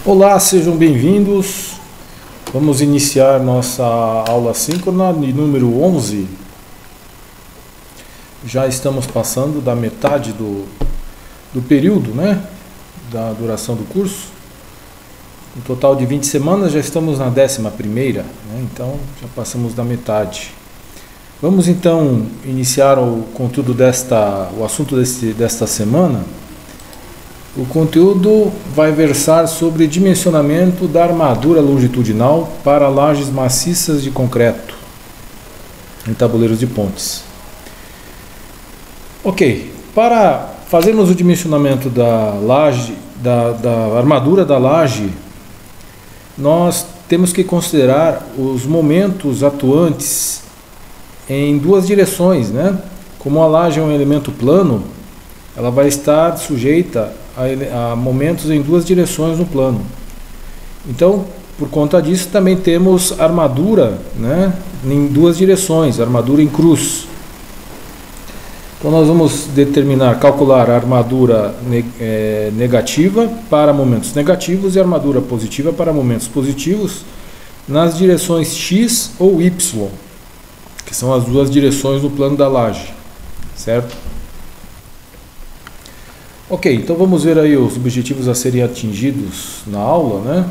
Olá, sejam bem-vindos. Vamos iniciar nossa aula síncrona de número 11. Já estamos passando da metade do período, né? Da duração do curso. Um total de 20 semanas, já estamos na 11ª, né? Então já passamos da metade. Vamos então iniciar o conteúdo o assunto desta semana. O conteúdo vai versar sobre dimensionamento da armadura longitudinal para lajes maciças de concreto em tabuleiros de pontes. Ok, para fazermos o dimensionamento da laje, da armadura da laje, nós temos que considerar os momentos atuantes em duas direções, né? Como a laje é um elemento plano, ela vai estar sujeita a momentos em duas direções no plano. Então, por conta disso, também temos armadura, né, em duas direções, armadura em cruz. Então, nós vamos calcular a armadura negativa para momentos negativos e a armadura positiva para momentos positivos nas direções X ou Y, que são as duas direções no plano da laje, certo? Ok, então vamos ver aí os objetivos a serem atingidos na aula, né?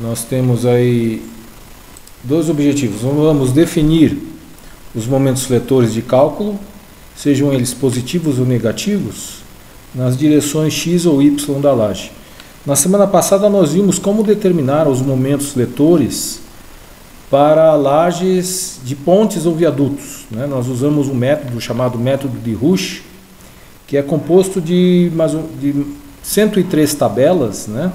Nós temos aí dois objetivos. Vamos definir os momentos fletores de cálculo, sejam eles positivos ou negativos, nas direções X ou Y da laje. Na semana passada nós vimos como determinar os momentos fletores para lajes de pontes ou viadutos, né? Nós usamos um método chamado método de Rush, que é composto de 103 tabelas, né?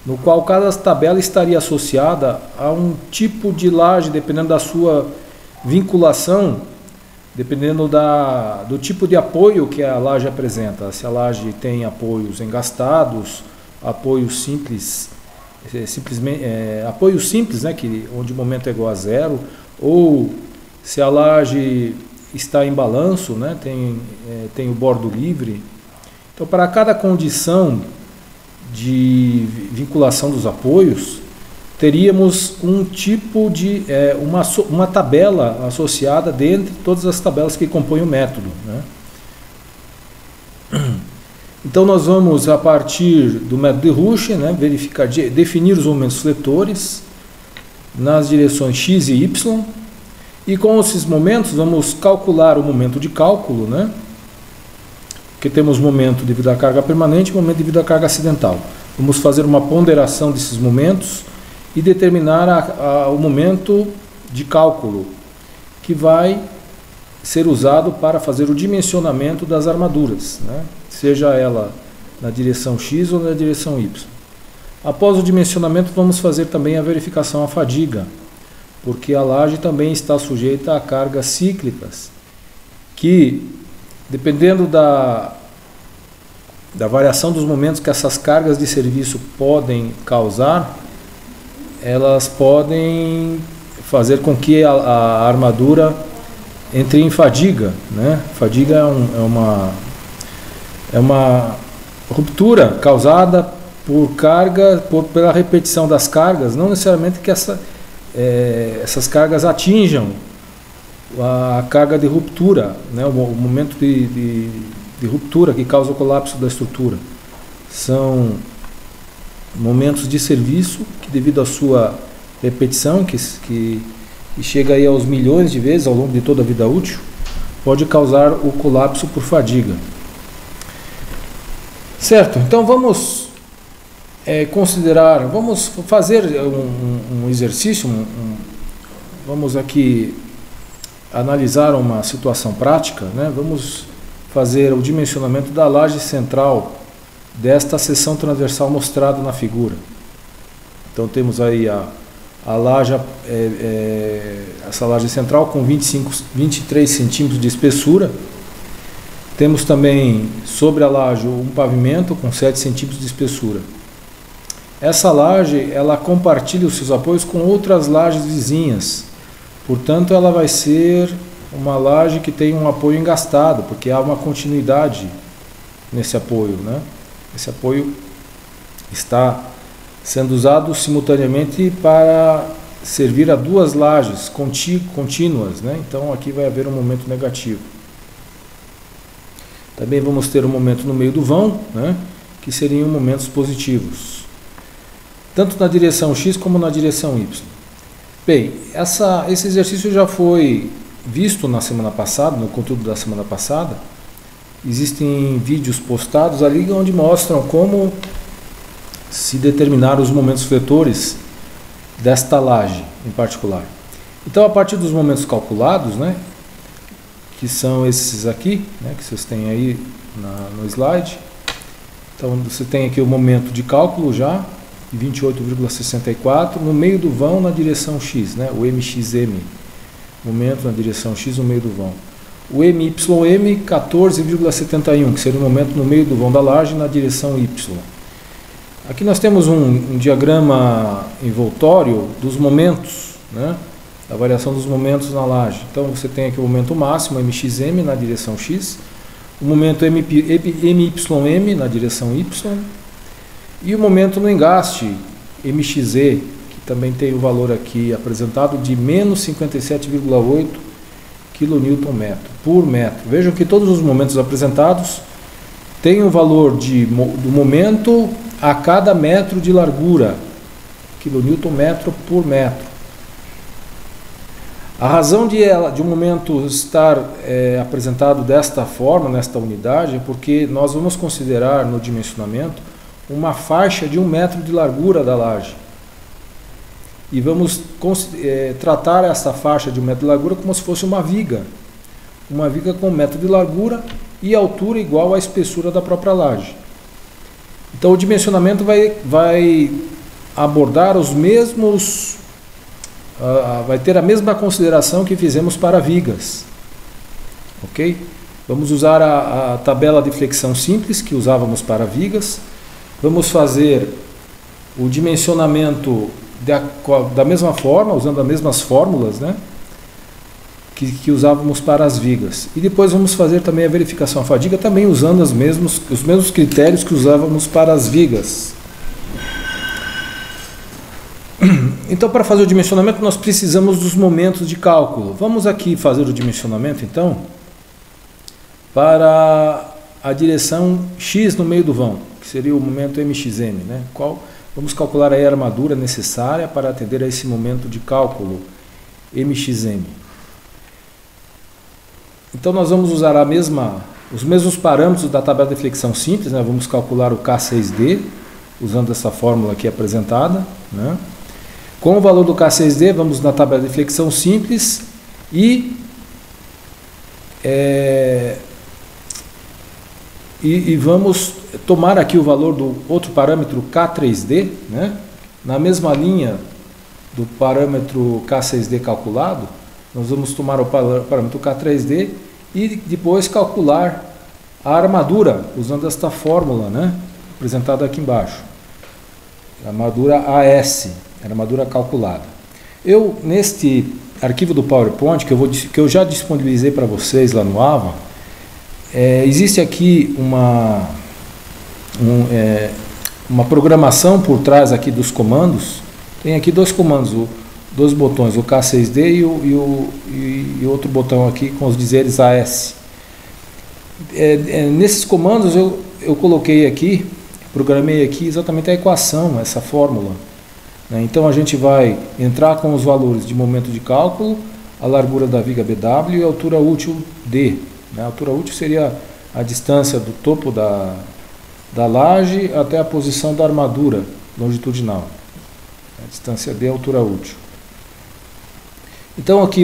No qual cada tabela estaria associada a um tipo de laje, dependendo da sua vinculação, dependendo do tipo de apoio que a laje apresenta. Se a laje tem apoios engastados, apoios simples, apoio simples, né, onde o momento é igual a zero, ou se a laje está em balanço, né, tem o bordo livre. Então, para cada condição de vinculação dos apoios, teríamos um tipo de uma tabela associada dentre todas as tabelas que compõem o método, né? Então, nós vamos, a partir do método de Rush, né, definir os momentos fletores nas direções X e Y. E com esses momentos vamos calcular o momento de cálculo, né? Porque temos momento devido à carga permanente e momento devido à carga acidental. Vamos fazer uma ponderação desses momentos e determinar o momento de cálculo que vai ser usado para fazer o dimensionamento das armaduras, né? Seja ela na direção X ou na direção Y. Após o dimensionamento, vamos fazer também a verificação à fadiga, porque a laje também está sujeita a cargas cíclicas, que, dependendo da variação dos momentos que essas cargas de serviço podem causar, elas podem fazer com que a armadura entre em fadiga, né? Fadiga é uma ruptura causada pela repetição das cargas, não necessariamente que essas cargas atinjam a carga de ruptura, né? O momento de ruptura que causa o colapso da estrutura. São momentos de serviço que, devido à sua repetição, que chega aí aos milhões de vezes ao longo de toda a vida útil, pode causar o colapso por fadiga. Certo, então vamos vamos fazer um exercício, vamos aqui analisar uma situação prática, né? Vamos fazer o dimensionamento da laje central desta seção transversal mostrada na figura. Então temos aí a laje, essa laje central com 23 centímetros de espessura. Temos também sobre a laje um pavimento com 7 centímetros de espessura. Essa laje, ela compartilha os seus apoios com outras lajes vizinhas. Portanto, ela vai ser uma laje que tem um apoio engastado, porque há uma continuidade nesse apoio, né? Esse apoio está sendo usado simultaneamente para servir a duas lajes contínuas, né? Então aqui vai haver um momento negativo. Também vamos ter um momento no meio do vão, né? Que seriam momentos positivos, tanto na direção X como na direção Y. Bem, esse exercício já foi visto na semana passada, no conteúdo da semana passada. Existem vídeos postados ali onde mostram como se determinar os momentos fletores desta laje em particular. Então, a partir dos momentos calculados, né, que são esses aqui, né, que vocês têm aí no slide. Então, você tem aqui o momento de cálculo já, 28,64, no meio do vão na direção X, né, o MXM, momento na direção X no meio do vão. O MYM, 14,71, que seria o momento no meio do vão da laje na direção Y. Aqui nós temos um diagrama envoltório dos momentos, né, a variação dos momentos na laje. Então você tem aqui o momento máximo, MXM, na direção X, o momento MYM na direção Y, e o momento no engaste, MXZ, que também tem o valor aqui apresentado de menos 57,8 kN por metro. Vejam que todos os momentos apresentados têm o valor do momento a cada metro de largura, kN por metro. A razão de um momento estar apresentado desta forma, nesta unidade, é porque nós vamos considerar no dimensionamento uma faixa de 1 metro de largura da laje. E vamos tratar essa faixa de 1 metro de largura como se fosse uma viga com 1 metro de largura e altura igual à espessura da própria laje. Então o dimensionamento vai abordar os mesmos, vai ter a mesma consideração que fizemos para vigas, ok? Vamos usar a tabela de flexão simples que usávamos para vigas. Vamos fazer o dimensionamento da mesma forma, usando as mesmas fórmulas, né, que usávamos para as vigas. E depois vamos fazer também a verificação à fadiga, também usando os mesmos critérios que usávamos para as vigas. Então, para fazer o dimensionamento, nós precisamos dos momentos de cálculo. Vamos aqui fazer o dimensionamento, então, para a direção X no meio do vão, que seria o momento MXM, né? Vamos calcular aí a armadura necessária para atender a esse momento de cálculo MXM. Então nós vamos usar os mesmos parâmetros da tabela de flexão simples, né? Vamos calcular o K6D, usando essa fórmula aqui apresentada, né? Com o valor do K6D, vamos na tabela de flexão simples e vamos tomar aqui o valor do outro parâmetro K3D, né? Na mesma linha do parâmetro K6D calculado, nós vamos tomar o parâmetro K3D e depois calcular a armadura, usando esta fórmula, né, apresentada aqui embaixo. A armadura AS, a armadura calculada. Neste arquivo do PowerPoint, que eu já disponibilizei para vocês lá no AVA, existe aqui uma programação por trás aqui dos comandos. Tem aqui dois comandos, dois botões, o K6D e outro botão aqui com os dizeres AS. Nesses comandos eu coloquei aqui, programei aqui exatamente a equação, essa fórmula, né? Então a gente vai entrar com os valores de momento de cálculo, a largura da viga BW e a altura útil D. A altura útil seria a distância do topo da laje até a posição da armadura longitudinal. A distância D é a altura útil. Então aqui,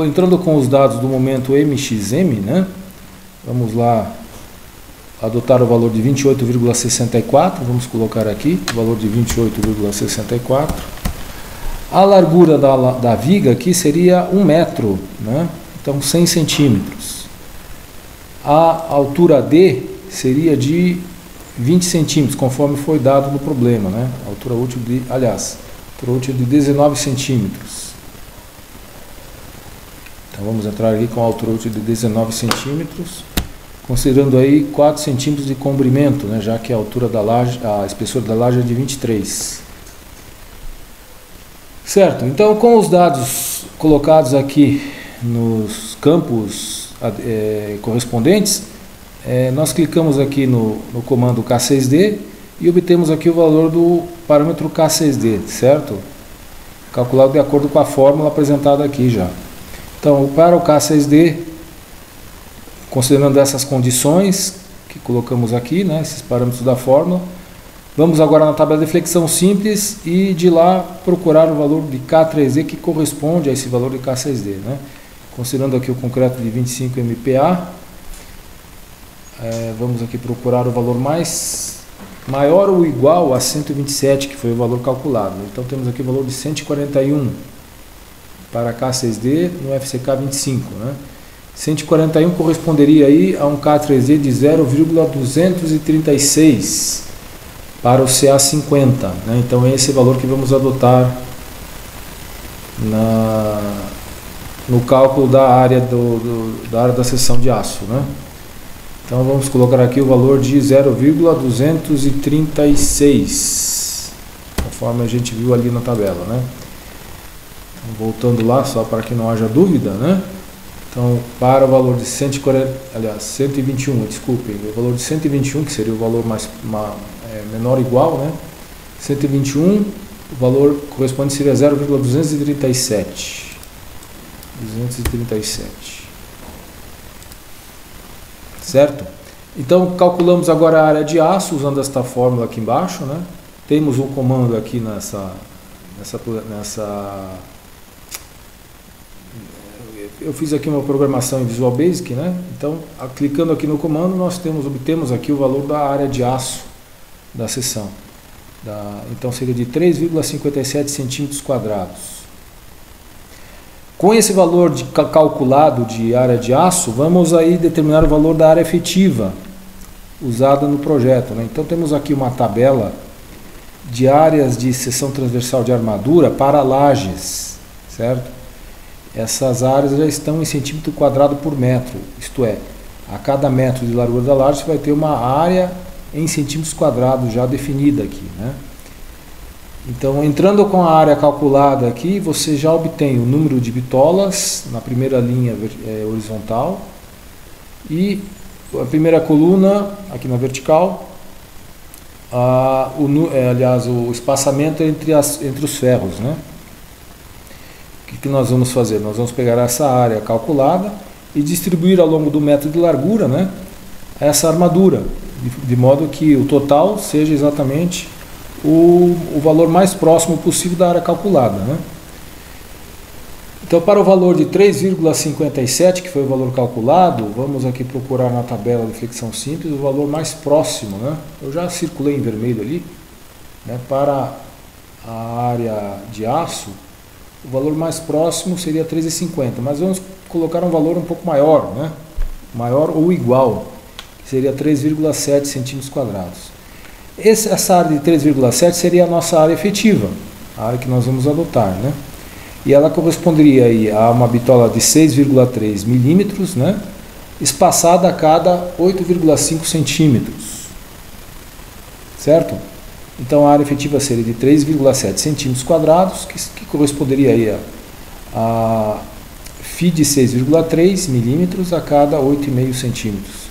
entrando com os dados do momento MXM, né, vamos lá adotar o valor de 28,64, vamos colocar aqui o valor de 28,64. A largura da viga aqui seria 1 metro, né, então 100 centímetros. A altura D seria de 20 centímetros, conforme foi dado no problema, né? A altura útil de 19 centímetros. Então vamos entrar aqui com a altura útil de 19 centímetros. considerando aí 4 centímetros de comprimento, né, já que a altura da laje, a espessura da laje é de 23. Certo, então com os dados colocados aqui nos campos correspondentes, nós clicamos aqui no comando K6D e obtemos aqui o valor do parâmetro K6D, certo? Calculado de acordo com a fórmula apresentada aqui já. Então, para o K6D, considerando essas condições que colocamos aqui, né, esses parâmetros da fórmula, vamos agora na tabela de flexão simples e de lá procurar o valor de K3D que corresponde a esse valor de K6D, né? Considerando aqui o concreto de 25 MPa, vamos aqui procurar o valor maior ou igual a 127, que foi o valor calculado. Então temos aqui o valor de 141 para K6D no FCK 25, né? 141 corresponderia aí a um K3D de 0,236 para o CA50, né? Então é esse valor que vamos adotar no cálculo da área da seção de aço, né? Então vamos colocar aqui o valor de 0,236, conforme a gente viu ali na tabela, né? Então, voltando lá, só para que não haja dúvida, né? Então, para o valor de 121, desculpem, o valor de 121, que seria o valor menor ou igual, né? 121, o valor correspondente seria 0,237. 237. Certo? Então, calculamos agora a área de aço usando esta fórmula aqui embaixo, né? Temos um comando aqui eu fiz aqui uma programação em Visual Basic, né? Então, clicando aqui no comando, nós obtemos aqui o valor da área de aço da seção. Então, seria de 3,57 centímetros quadrados. Com esse valor calculado de área de aço, vamos aí determinar o valor da área efetiva usada no projeto, né? Então, temos aqui uma tabela de áreas de seção transversal de armadura para lajes, certo? Essas áreas já estão em centímetro quadrado por metro, isto é, a cada metro de largura da laje você vai ter uma área em centímetros quadrados já definida aqui, né? Então, entrando com a área calculada aqui, você já obtém o número de bitolas na primeira linha horizontal e a primeira coluna aqui na vertical, aliás, o espaçamento entre os ferros, né? O que nós vamos fazer? Nós vamos pegar essa área calculada e distribuir ao longo do metro de largura, né, essa armadura, de modo que o total seja exatamente o valor mais próximo possível da área calculada, né? Então, para o valor de 3,57, que foi o valor calculado, vamos aqui procurar na tabela de flexão simples o valor mais próximo, né? Eu já circulei em vermelho ali, né? Para a área de aço, o valor mais próximo seria 3,50, mas vamos colocar um valor um pouco maior, né? Maior ou igual, que seria 3,7 centímetros quadrados. Essa área de 3,7 seria a nossa área efetiva, a área que nós vamos adotar, né? E ela corresponderia aí a uma bitola de 6,3 milímetros, né? Espaçada a cada 8,5 centímetros, certo? Então a área efetiva seria de 3,7 centímetros quadrados, que corresponderia aí a φ de 6,3 milímetros a cada 8,5 centímetros.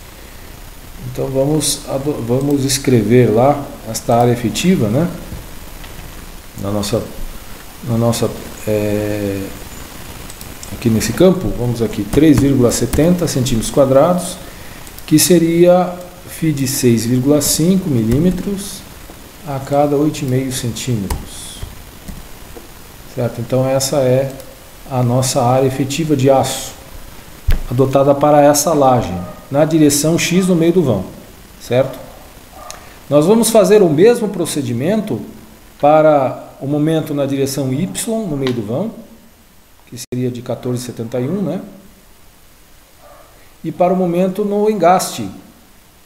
Então vamos escrever lá esta área efetiva, né? Aqui nesse campo, vamos aqui 3,70 centímetros quadrados, que seria φ de 6,5 milímetros a cada 8,5 centímetros, certo? Então essa é a nossa área efetiva de aço, adotada para essa laje, na direção X no meio do vão, certo? Nós vamos fazer o mesmo procedimento para o momento na direção Y no meio do vão, que seria de 14,71, né? E para o momento no engaste,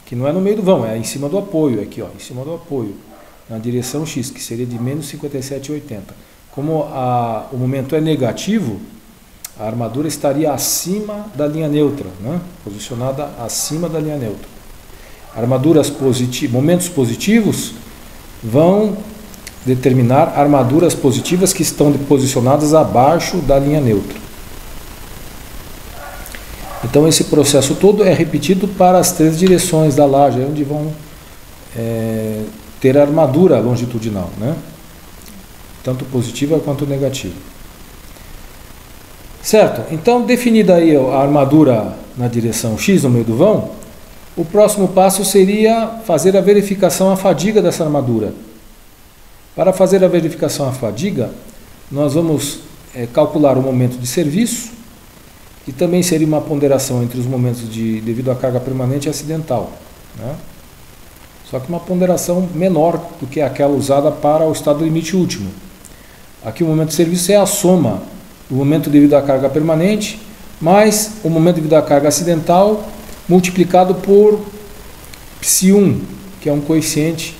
que não é no meio do vão, é em cima do apoio, aqui ó, em cima do apoio, na direção X, que seria de menos 57,80. Como o momento é negativo, A armadura estaria acima da linha neutra, né? Posicionada acima da linha neutra. Momentos positivos vão determinar armaduras positivas que estão posicionadas abaixo da linha neutra. Então esse processo todo é repetido para as 3 direções da laje, onde vão ter a armadura longitudinal, né? Tanto positiva quanto negativa. Certo? Então, definida aí a armadura na direção X no meio do vão, o próximo passo seria fazer a verificação à fadiga dessa armadura. Para fazer a verificação à fadiga, nós vamos calcular o momento de serviço, que também seria uma ponderação entre os momentos devido à carga permanente e acidental, né? Só que uma ponderação menor do que aquela usada para o estado limite último. Aqui o momento de serviço é a soma do momento devido à carga permanente mais o momento devido à carga acidental multiplicado por Psi1, que é um coeficiente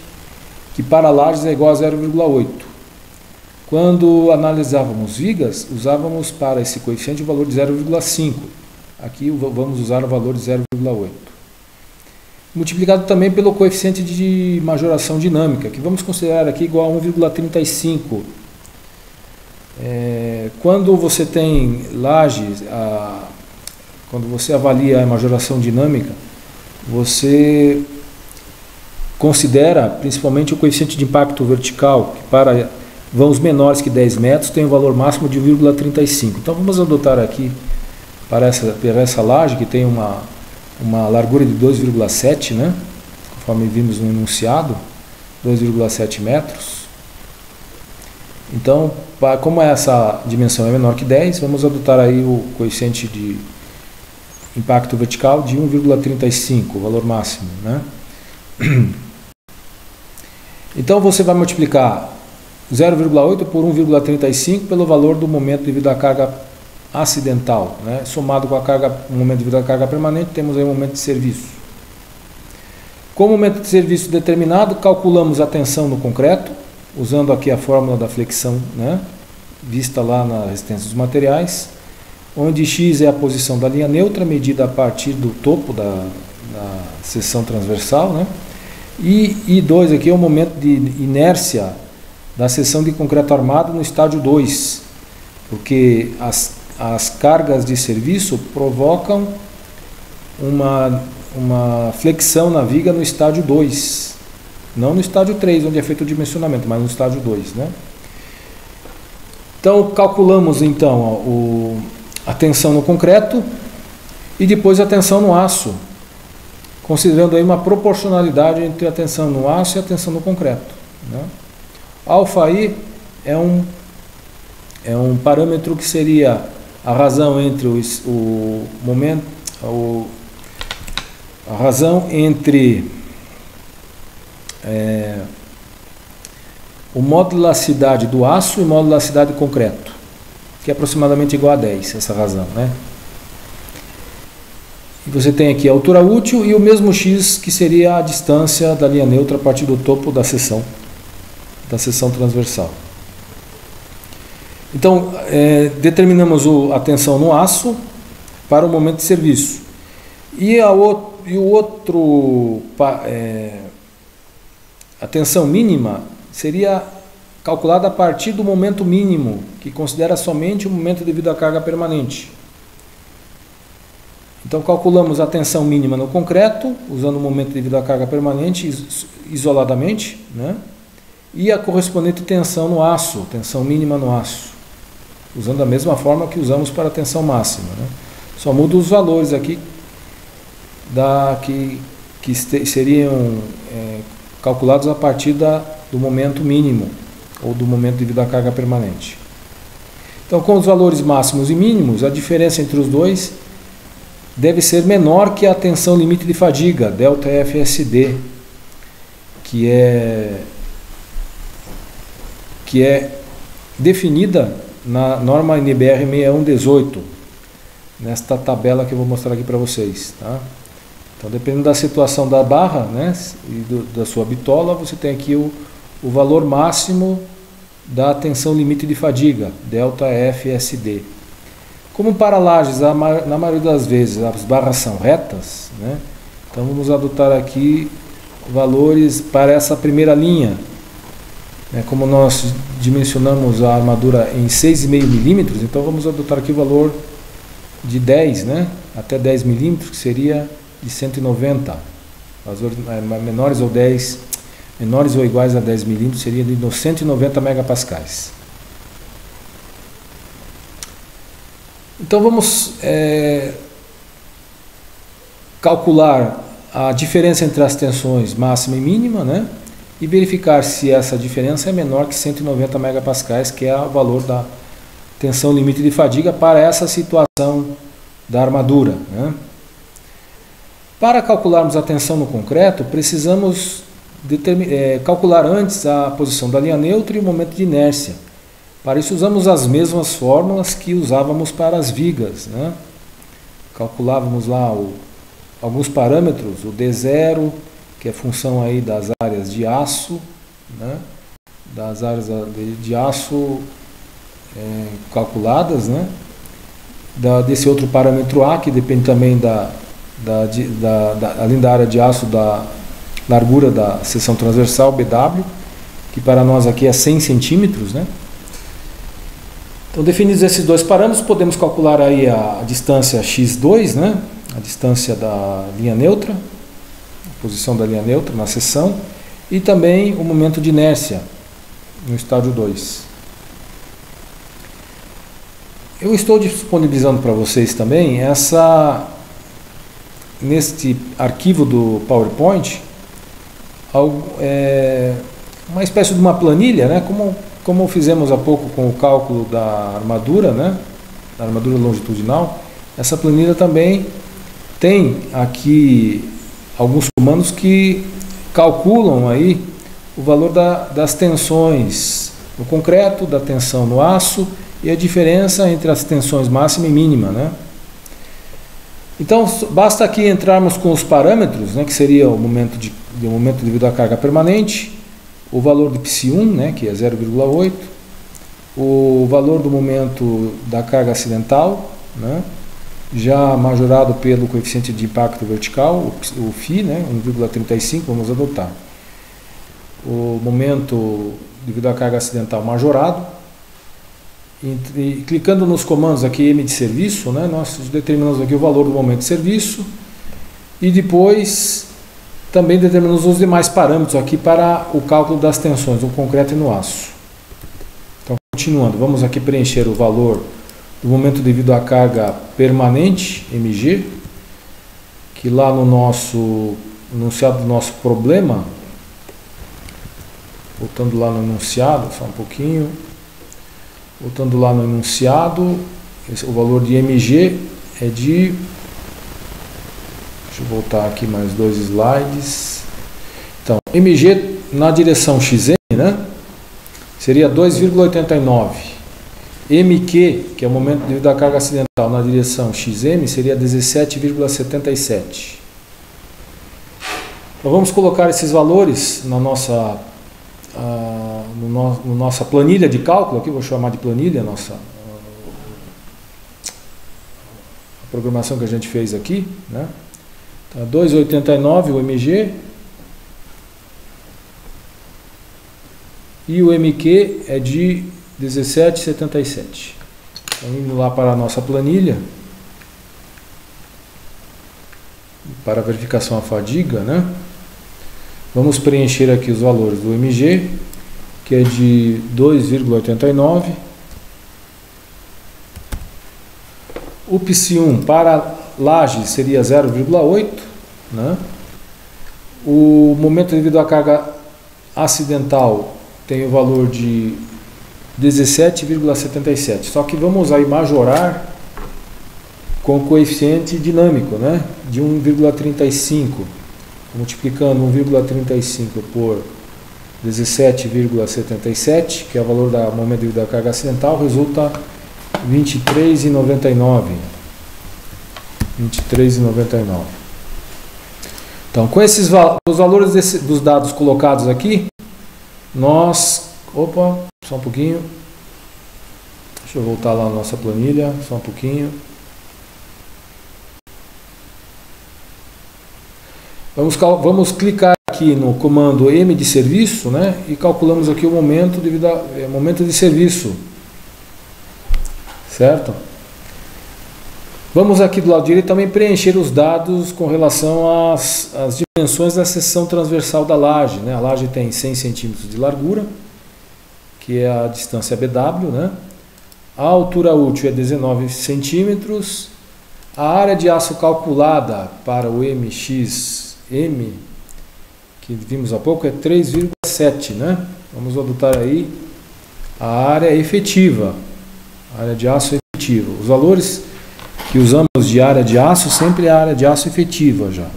que para lajes é igual a 0,8. Quando analisávamos vigas, usávamos para esse coeficiente o valor de 0,5. Aqui vamos usar o valor de 0,8. Multiplicado também pelo coeficiente de majoração dinâmica, que vamos considerar aqui igual a 1,35. Quando você tem lajes, quando você avalia a majoração dinâmica, você considera principalmente o coeficiente de impacto vertical, que para vãos menores que 10 metros tem um valor máximo de 1,35. Então vamos adotar aqui para essa laje, que tem uma largura de 2,7, né? Conforme vimos no enunciado, 2,7 metros. Então, como essa dimensão é menor que 10, vamos adotar aí o coeficiente de impacto vertical de 1,35, o valor máximo, né? Então você vai multiplicar 0,8 por 1,35 pelo valor do momento devido à carga acidental, né? Somado com o momento devido à carga permanente, temos aí o momento de serviço. Com o momento de serviço determinado, calculamos a tensão no concreto, usando aqui a fórmula da flexão, né? Vista lá na resistência dos materiais, onde X é a posição da linha neutra, medida a partir do topo da seção transversal, né? E I2 aqui é o momento de inércia da seção de concreto armado no estágio 2, porque as cargas de serviço provocam uma flexão na viga no estágio 2, não no estágio 3, onde é feito o dimensionamento, mas no estágio 2, né? Então, calculamos então a tensão no concreto e depois a tensão no aço, considerando aí uma proporcionalidade entre a tensão no aço e a tensão no concreto, né? Alfa I é um parâmetro que seria a razão entre a razão entre o módulo de elasticidade do aço e o módulo de elasticidade do concreto, que é aproximadamente igual a 10, essa razão, né? E você tem aqui a altura útil e o mesmo x, que seria a distância da linha neutra a partir do topo da seção transversal. Então, determinamos a tensão no aço para o momento de serviço. A tensão mínima seria calculada a partir do momento mínimo, que considera somente o momento devido à carga permanente. Então, calculamos a tensão mínima no concreto, usando o momento devido à carga permanente isoladamente, né? E a correspondente tensão no aço, tensão mínima no aço, usando a mesma forma que usamos para a tensão máxima, né? Só muda os valores aqui que seriam calculados a partir do momento mínimo ou do momento devido à carga permanente. Então, com os valores máximos e mínimos, a diferença entre os dois deve ser menor que a tensão limite de fadiga, ΔFSD, que é definida na norma NBR 6118, nesta tabela que eu vou mostrar aqui para vocês, tá? Então, dependendo da situação da barra, né, e da sua bitola, você tem aqui o valor máximo da tensão limite de fadiga, ΔFSD. Como para lajes, na maioria das vezes, as barras são retas, né? Então vamos adotar aqui valores para essa primeira linha. Como nós dimensionamos a armadura em 6,5 milímetros, então vamos adotar aqui o valor de 10, né? Até 10 milímetros, que seria de 190. Menores ou iguais a 10 milímetros seria de 190 megapascais. Então vamos calcular a diferença entre as tensões máxima e mínima, né? E verificar se essa diferença é menor que 190 megapascais, que é o valor da tensão limite de fadiga para essa situação da armadura, né? Para calcularmos a tensão no concreto, precisamos calcular antes a posição da linha neutra e o momento de inércia. Para isso usamos as mesmas fórmulas que usávamos para as vigas, né? Calculávamos lá alguns parâmetros, o D0, que é função aí das áreas de aço, né? Das áreas de aço calculadas, né? Desse outro parâmetro A, que depende também além da área de aço, da largura da seção transversal, BW, que para nós aqui é 100 centímetros, né? Então, definidos esses dois parâmetros, podemos calcular aí a distância x2, né? A distância da linha neutra, a posição da linha neutra na seção, e também o momento de inércia no estágio 2. Eu estou disponibilizando para vocês também neste arquivo do PowerPoint, uma espécie de uma planilha, né? Como fizemos há pouco com o cálculo da armadura, né? Da armadura longitudinal. Essa planilha também tem aqui alguns comandos que calculam aí o valor das tensões no concreto, da tensão no aço e a diferença entre as tensões máxima e mínima, né? Então, basta aqui entrarmos com os parâmetros, né, que seria o momento devido à carga permanente, o valor de Psi1, né, que é 0,8, o valor do momento da carga acidental, né, já majorado pelo coeficiente de impacto vertical, o Φ, né, 1,35, vamos adotar. O momento devido à carga acidental majorado. E clicando nos comandos aqui M de serviço, né, nós determinamos aqui o valor do momento de serviço e depois também determinamos os demais parâmetros aqui para o cálculo das tensões no concreto e no aço. Então, continuando, vamos aqui preencher o valor do momento devido à carga permanente, mg, que lá no nosso enunciado do nosso problema, voltando lá no enunciado, só um pouquinho. Voltando lá no enunciado, o valor de mg é de... Deixa eu voltar aqui mais 2 slides. Então, mg na direção xm, né, seria 2,89. mq, que é o momento devido à carga acidental, na direção xm, seria 17,77. Então, vamos colocar esses valores na nossa... nossa planilha de cálculo, aqui vou chamar de planilha, a programação que a gente fez aqui, né? Então, 2,89 o mg e o mq é de 17,77. Então, indo lá para a nossa planilha, para a verificação à fadiga, né? Vamos preencher aqui os valores do mg, que é de 2,89. O Psi1 para laje seria 0,8, né? O momento devido à carga acidental tem o valor de 17,77. Só que vamos aí majorar com o coeficiente dinâmico, né? De 1,35. Multiplicando 1,35 por 17,77, que é o valor do momento devido à carga acidental, resulta 23,99. 23,99. Então, com esses os valores dos dados colocados aqui, nós... Opa, só um pouquinho. Deixa eu voltar lá na nossa planilha, só um pouquinho. Vamos clicar aqui no comando M de serviço, né? E calculamos aqui o momento momento de serviço. Certo? Vamos aqui do lado direito também preencher os dados com relação às dimensões da seção transversal da laje, né? A laje tem 100 centímetros de largura, que é a distância BW, né? A altura útil é 19 centímetros. A área de aço calculada para o MXM, que vimos há pouco, é 3,7, né? Vamos adotar aí a área efetiva, a área de aço efetiva. Os valores que usamos de área de aço, sempre é a área de aço efetiva já.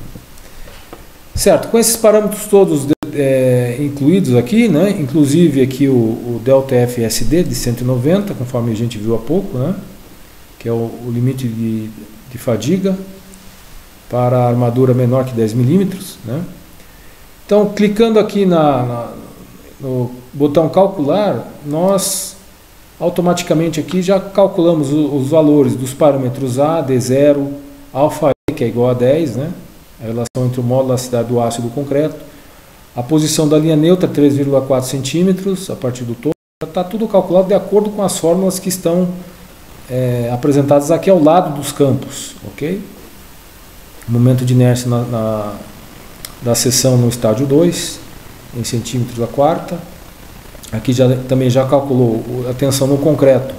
Certo, com esses parâmetros todos incluídos aqui, né? Inclusive aqui o ΔFSD de 190, conforme a gente viu há pouco, né? Que é o limite de fadiga para a armadura menor que 10 milímetros, né? Então, clicando aqui no botão calcular, nós automaticamente aqui já calculamos os valores dos parâmetros A, D0, alfa E, que é igual a 10, né? A relação entre o módulo, a elasticidade do aço e do concreto. A posição da linha neutra, 3,4 centímetros, a partir do topo. Está tudo calculado de acordo com as fórmulas que estão apresentadas aqui ao lado dos campos, ok? Momento de inércia da seção no estádio 2, em centímetros a quarta. Aqui também já calculou a tensão no concreto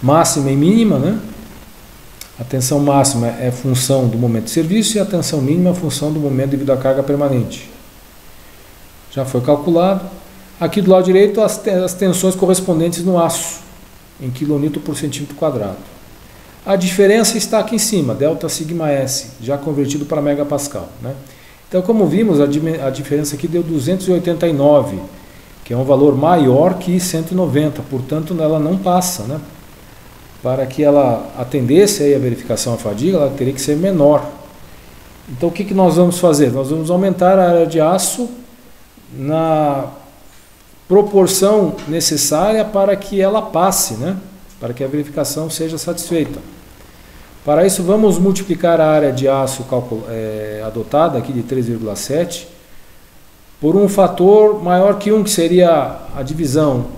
máxima e mínima, né? A tensão máxima é função do momento de serviço e a tensão mínima é função do momento devido à carga permanente. Já foi calculado. Aqui do lado direito as tensões correspondentes no aço, em kN por centímetro quadrado. A diferença está aqui em cima, ΔΣS, já convertido para megapascal, né? Então, como vimos, a diferença aqui deu 289, que é um valor maior que 190, portanto ela não passa, né? Para que ela atendesse aí a verificação à fadiga, ela teria que ser menor. Então o que nós vamos fazer? Nós vamos aumentar a área de aço na proporção necessária para que ela passe, né? Para que a verificação seja satisfeita. Para isso vamos multiplicar a área de aço adotada aqui de 3,7 por um fator maior que 1, que seria a divisão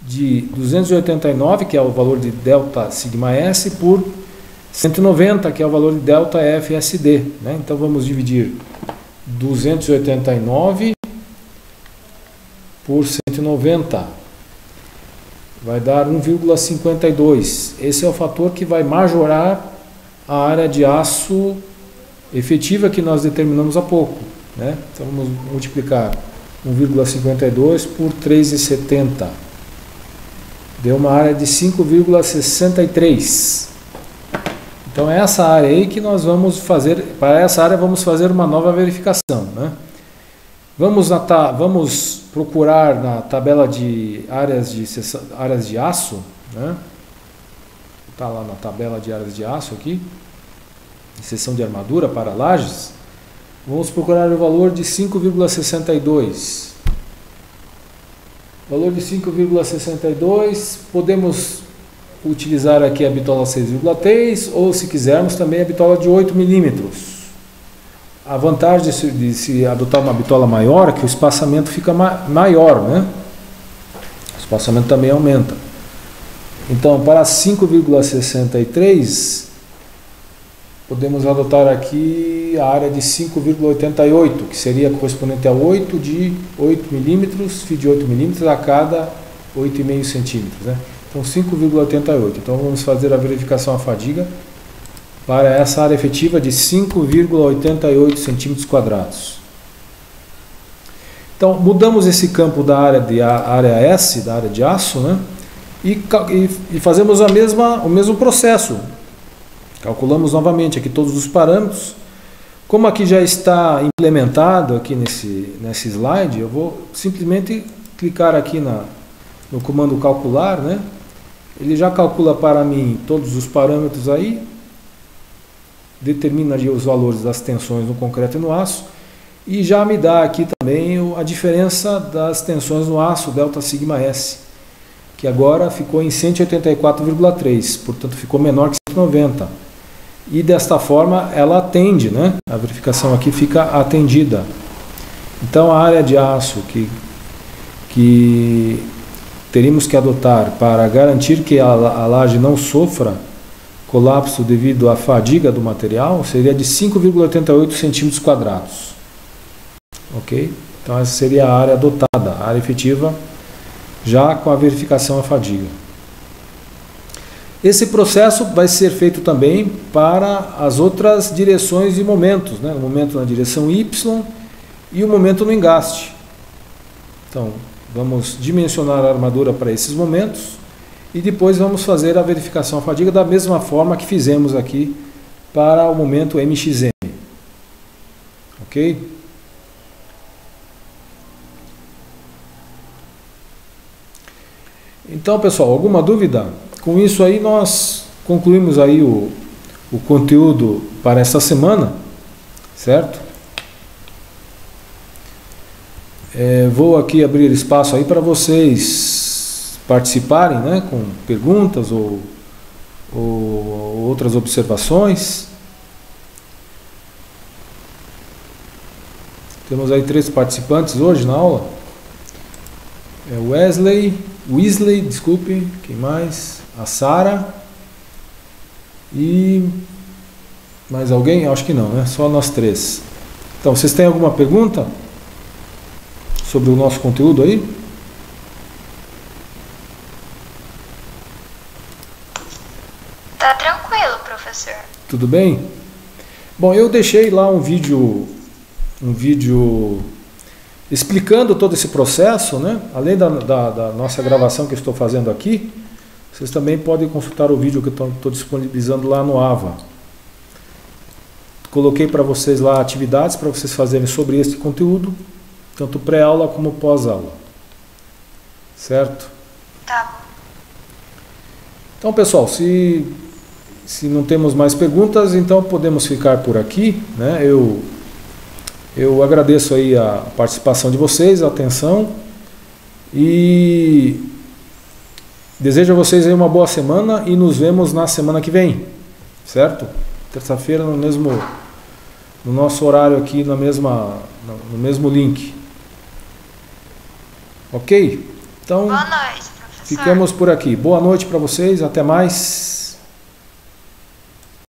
de 289, que é o valor de ΔΣS, por 190, que é o valor de ΔFSD, né? Então vamos dividir 289 por 190, vai dar 1,52. Esse é o fator que vai majorar a área de aço efetiva que nós determinamos há pouco, né? Então vamos multiplicar 1,52 por 3,70. Deu uma área de 5,63. Então é essa área aí que nós vamos fazer, para essa área vamos fazer uma nova verificação, né? Vamos procurar na tabela de áreas de aço, né? Está lá na tabela de áreas de aço aqui, seção de armadura para lajes. Vamos procurar o valor de 5,62. Valor de 5,62, podemos utilizar aqui a bitola 6,3 ou, se quisermos, também a bitola de 8 milímetros. A vantagem de se adotar uma bitola maior é que o espaçamento fica maior, né? O espaçamento também aumenta. Então, para 5,63, podemos adotar aqui a área de 5,88, que seria correspondente a 8 milímetros, fio de 8 milímetros a cada 8,5 centímetros, né? Então 5,88. Então vamos fazer a verificação à fadiga para essa área efetiva de 5,88 centímetros quadrados. Então mudamos esse campo da área S, da área de aço, né? E fazemos o mesmo processo. Calculamos novamente aqui todos os parâmetros. Como aqui já está implementado aqui nesse slide, eu vou simplesmente clicar aqui no comando calcular, né? Ele já calcula para mim todos os parâmetros aí, determina ali os valores das tensões no concreto e no aço, e já me dá aqui também a diferença das tensões no aço, ΔΣS. que agora ficou em 184,3, portanto ficou menor que 190. E desta forma ela atende, né? A verificação aqui fica atendida. Então a área de aço que teríamos que adotar para garantir que a laje não sofra colapso devido à fadiga do material seria de 5,88 centímetros quadrados. Ok? Então essa seria a área adotada, a área efetiva, já com a verificação à fadiga. Esse processo vai ser feito também para as outras direções e momentos, né? O momento na direção Y e o momento no engaste. Então, vamos dimensionar a armadura para esses momentos e depois vamos fazer a verificação à fadiga da mesma forma que fizemos aqui para o momento MXM. Ok? Então, pessoal, alguma dúvida? Com isso aí nós concluímos aí o conteúdo para esta semana, certo? Vou aqui abrir espaço aí para vocês participarem, né, com perguntas ou outras observações. Temos aí 3 participantes hoje na aula. Wesley, desculpe, quem mais? A Sara e mais alguém? Acho que não, né? Só nós 3. Então, vocês têm alguma pergunta sobre o nosso conteúdo aí? Tá tranquilo, professor. Tudo bem? Bom, eu deixei lá um vídeo explicando todo esse processo, né? Além da nossa gravação que eu estou fazendo aqui, vocês também podem consultar o vídeo que eu estou disponibilizando lá no AVA. Coloquei para vocês lá atividades para vocês fazerem sobre esse conteúdo, tanto pré-aula como pós-aula. Certo? Tá bom. Então, pessoal, se não temos mais perguntas, então podemos ficar por aqui, né? Eu agradeço aí a participação de vocês, a atenção e desejo a vocês aí uma boa semana e nos vemos na semana que vem, certo? Terça-feira no nosso horário aqui no mesmo link. Ok? Então, Boa noite, professor. ficamos por aqui. Boa noite para vocês, até mais.